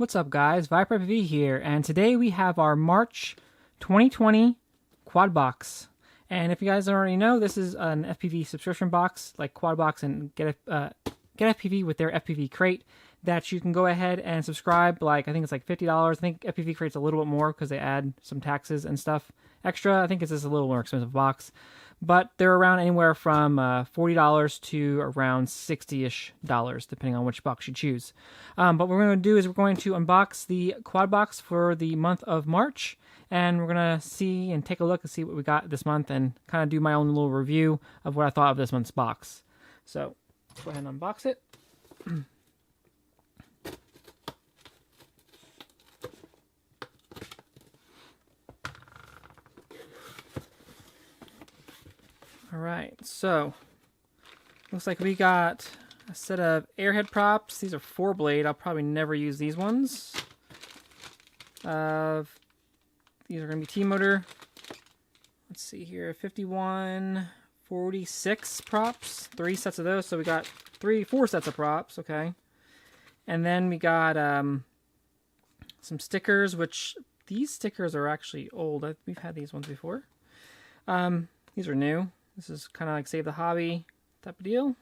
What's up guys, Viper FPV here, and today we have our March 2020 quad box. And if you guys don't already know, this is an FPV subscription box like Quadbox and Get FPV with their FPV crate that you can go ahead and subscribe. Like I think it's like $50. I think FPV crate's a little bit more because they add some taxes and stuff extra. I think it's just a little more expensive box, but they're around anywhere from $40 to around $60-ish, depending on which box you choose. But what we're going to do is we're going to unbox the quad box for the month of March, and we're going to see and take a look and see what we got this month and kind of do my own little review of what I thought of this month's box. So let's go ahead and unbox it. Alright, so looks like we got a set of airhead props. These are 4-blade. I'll probably never use these ones. These are going to be T-motor. Let's see here, 5146 props. 3 sets of those, so we got 4 sets of props, okay. And then we got some stickers, which these stickers are actually old. We've had these ones before. These are new. This is kind of like Save the Hobby type of deal.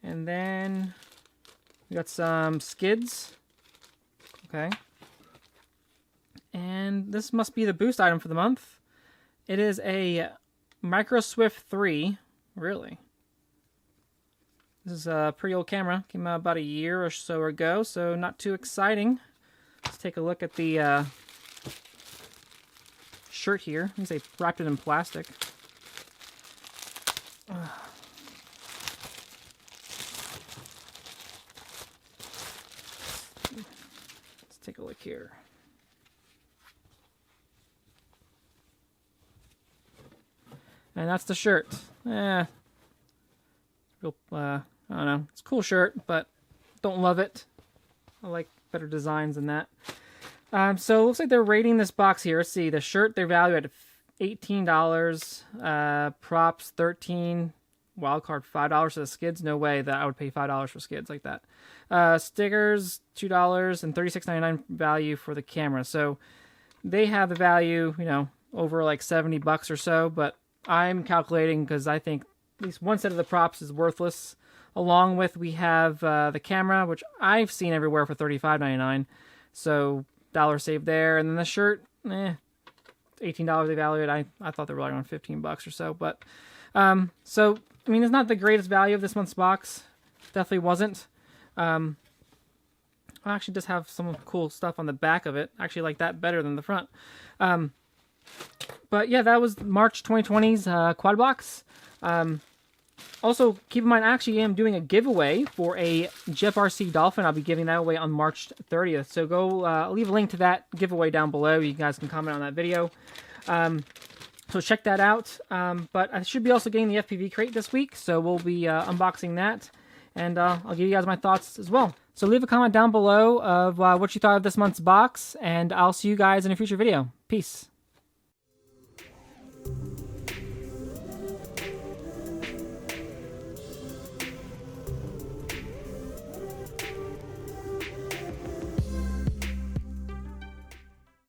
And then we got some skids. Okay. And this must be the boost item for the month. It is a Micro Swift 3. Really? This is a pretty old camera. Came out about a year or so ago, so not too exciting. Let's take a look at the shirt here. I think they wrapped it in plastic. Let's take a look here. And that's the shirt. I don't know. It's a cool shirt, but don't love it. I like better designs than that. So it looks like they're rating this box here. Let's see. The shirt, they're valued at $18. Props, $13. Wildcard, $5 for the skids. No way that I would pay $5 for skids like that. Stickers, $2, and $36.99 value for the camera. So they have the value, you know, over like $70 or so. But I'm calculating because I think at least one set of the props is worthless. Along with we have the camera, which I've seen everywhere for $35.99. So dollar saved there, and then the shirt, $18 they value it. I thought they were like around $15 or so, but so I mean it's not the greatest value of this month's box. Definitely wasn't. I actually just have some cool stuff on the back of it. I actually like that better than the front. But yeah, that was March 2020's quad box. Also, keep in mind, I actually am doing a giveaway for a GFRC Dolphin. I'll be giving that away on March 30th. So go, I'll leave a link to that giveaway down below. You guys can comment on that video. So check that out. But I should be also getting the FPV crate this week. So we'll be unboxing that. And I'll give you guys my thoughts as well. So leave a comment down below of what you thought of this month's box. And I'll see you guys in a future video. Peace.